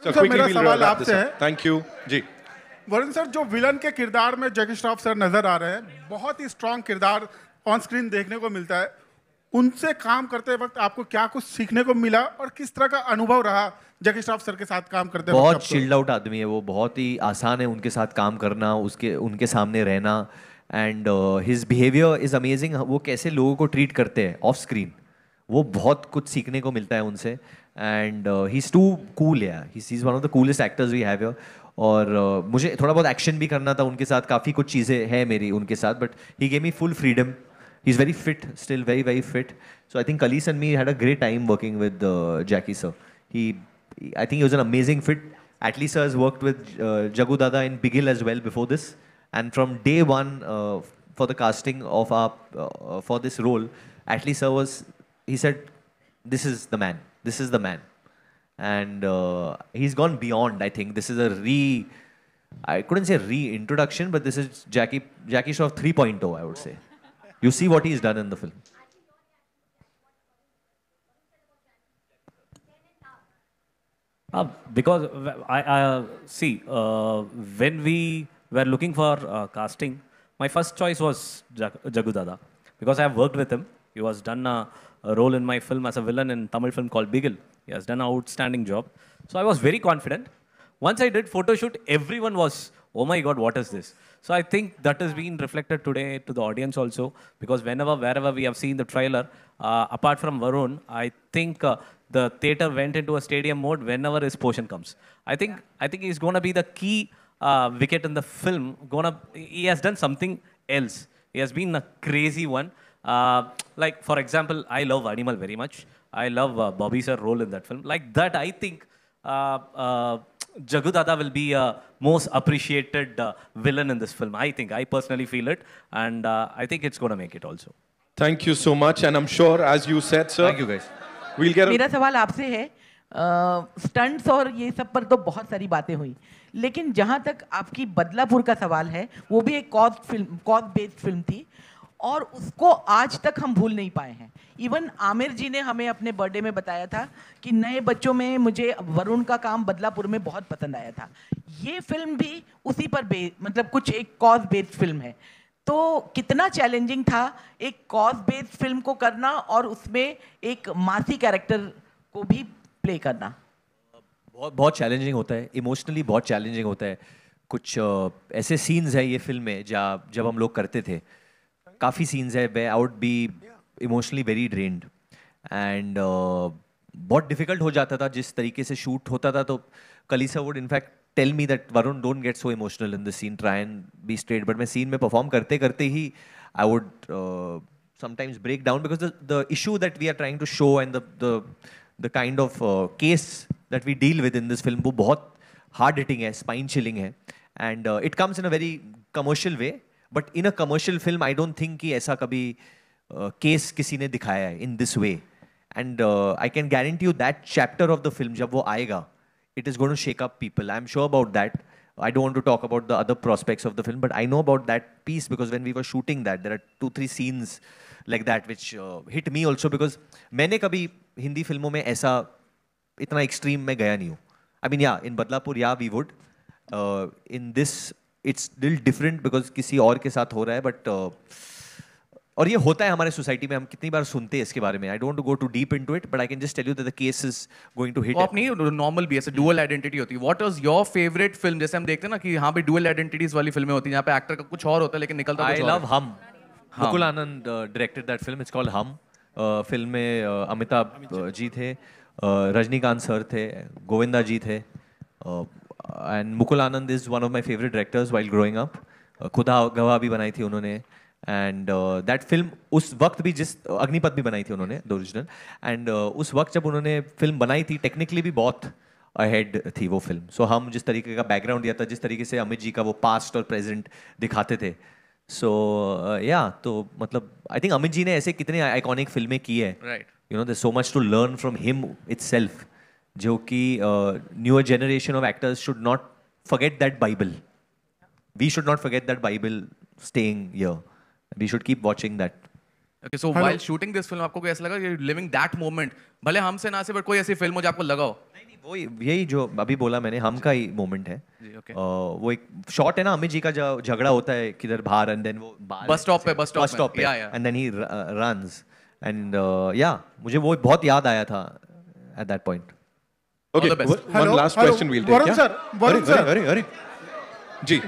So sir quickly मेरा we'll सवाल wrap this आपसे है, up. Thank you. जी. वरुण सर जो विलन के किरदार में जैकी श्रॉफ सर नजर आ रहे हैं, बहुत ही स्ट्रांग किरदार ऑन स्क्रीन देखने को मिलता है। उनसे काम करते वक्त आपको क्या कुछ सीखने को मिला और किस तरह का अनुभव रहा जैकी श्रॉफ सर के साथ काम करते वक्त? बहुत चिल्ड आउट आदमी है वो, बहुत ही आसान है उनके साथ काम करना, उसके उनके सामने रहना। And his behaviour is amazing. वो कैसे लोगों को ट्रीट करते हैं ऑफ स्क्रीन, वो बहुत कुछ सीखने को मिलता है उनसे। And he is too cool, या he is one of the coolest actors we have here. और मुझे थोड़ा बहुत एक्शन भी करना था उनके साथ, काफ़ी कुछ चीज़ें हैं मेरी उनके साथ, but he gave me full freedom. He's very fit, still very, very fit. So I think Kalis and me had a great time working with Jackie sir. I think he was an amazing fit. Atlee sir has worked with Jagu Dada in Bigil as well before this. And from day one, for the casting of for this role, Atlee sir he said, this is the man. This is the man. And he's gone beyond, I think. This is I couldn't say reintroduction, but this is Jackie Shroff 3.0, I would say. You see what he's done in the film. Because I see, when we were looking for casting, my first choice was Jagu Dada, because I have worked with him. He has done a role in my film as a villain in Tamil film called Bigil. He has done an outstanding job. So I was very confident. Once I did photo shoot, everyone was, oh my God, what is this? So I think that has been reflected today to the audience also, because wherever we have seen the trailer, apart from Varun, I think the theater went into a stadium mode whenever his portion comes. I think he's going to be the key wicket in the film. He has done something else. He has been a crazy one. Like, for example, I love Animal very much. I love Bobby sir's role in that film. Like that, I think Jagu Dada will be a most appreciated villain in this film. I personally feel it, and I think it's going to make it also. Thank you so much, and I'm sure, as you said, sir. Thank you, guys. We'll get. मेरा सवाल आपसे है, stunts और ये सब पर तो बहुत सारी बातें हुई, लेकिन जहाँ तक आपकी बदलापुर का सवाल है, वो भी एक कॉज बेस्ड फिल्म थी, और उसको आज तक हम भूल नहीं पाए हैं। इवन आमिर जी ने हमें अपने बर्थडे में बताया था कि नए बच्चों में मुझे वरुण का काम बदलापुर में बहुत पसंद आया था। ये फिल्म भी उसी पर मतलब कुछ एक कॉज बेस्ड फिल्म है, तो कितना चैलेंजिंग था एक कॉज बेस्ड फिल्म को करना और उसमें एक मासी कैरेक्टर को भी प्ले करना? बहुत चैलेंजिंग होता है, इमोशनली बहुत चैलेंजिंग होता है। कुछ ऐसे सीन्स है ये फिल्म में जब हम लोग करते थे, काफ़ी सीन्स है where I would be emotionally very drained, and बहुत डिफिकल्ट हो जाता था जिस तरीके से शूट होता था। तो कलीसा would in fact tell me that Varun don't get so emotional in the scene, try and be straight. But मैं सीन में परफॉर्म करते करते ही I would sometimes break down, because the issue that we are trying to show and the kind of case that we deal with in this film वो बहुत hard hitting है, spine chilling है, and it comes in a very commercial way. But in a commercial film I don't think कि ऐसा कभी case किसी ने दिखाया है in this way. And I can guarantee you that chapter of the film जब वो आएगा, it is going to shake up people. I'm sure about that. I don't want to talk about the other prospects of the film, but I know about that piece because when we were shooting that, there are 2-3 scenes like that which hit me also, because मैंने कभी हिंदी फिल्मों में ऐसा इतना extreme में गया नहीं हूँ। I mean, yeah, in Badlapur, yeah, we would. In this, it's little different because किसी और के साथ हो रहा है, but और ये होता है हमारे सोसाइटी में, हम कितनी बार सुनते हैं इसके बारे में। I don't go too deep into it, but I can just tell you that the case is going to hit. अपनी नॉर्मल भी ऐसे डुअल आइडेंटिटी होती है। What is your favourite film? जैसे हम देखते हैं ना कि यहाँ पे डुअल आइडेंटिटीज वाली फिल्में होती हैं, यहाँ पे एक्टर का कुछ और होता है लेकिन निकलता कुछ और। I love Hum. Mukul Anand directed that film, it's called Hum. Film में अमिताभ जी थे, रजनीकांत सर थे, गोविंदा जी थे, and Mukul Anand is one of my favourite directors while growing up. खुदा गवाह भी बनाई थी उन्होंने, एंड दैट फिल्म उस वक्त भी, जिस अग्निपथ भी बनाई थी उन्होंने द ओरिजिनल, एंड उस वक्त जब उन्होंने फिल्म बनाई थी टेक्निकली भी बहुत अहेड थी वो फिल्म। सो हम जिस तरीके का बैकग्राउंड दिया था, जिस तरीके से अमित जी का वो पास्ट और प्रेजेंट दिखाते थे, सो या तो मतलब आई थिंक अमित जी ने ऐसे कितने आइकॉनिक फिल्में की है, you know, there so much to learn from him itself, जो कि newer generation of actors should not forget that bible. We should not forget that bible staying here. We should keep watching that. Okay, so while shooting this film, आपको कोई ऐसा लगा you're living that moment? भले हमसे ना से, but कोई ऐसी फिल्म हो जो आपको लगा हो? नहीं, वो यही जो अभी बोला मैंने, हम का ही मोमेंट है। okay. वो एक शॉट है ना अमित जी का, जो झगड़ा होता है किधर बाहर, एंड देन वो बस स्टॉप पे, एंड देन ही रन्स, एंड मुझे वो बहुत याद आया था at that point. Okay, one last question we'll take. Varun sir, अरे, जी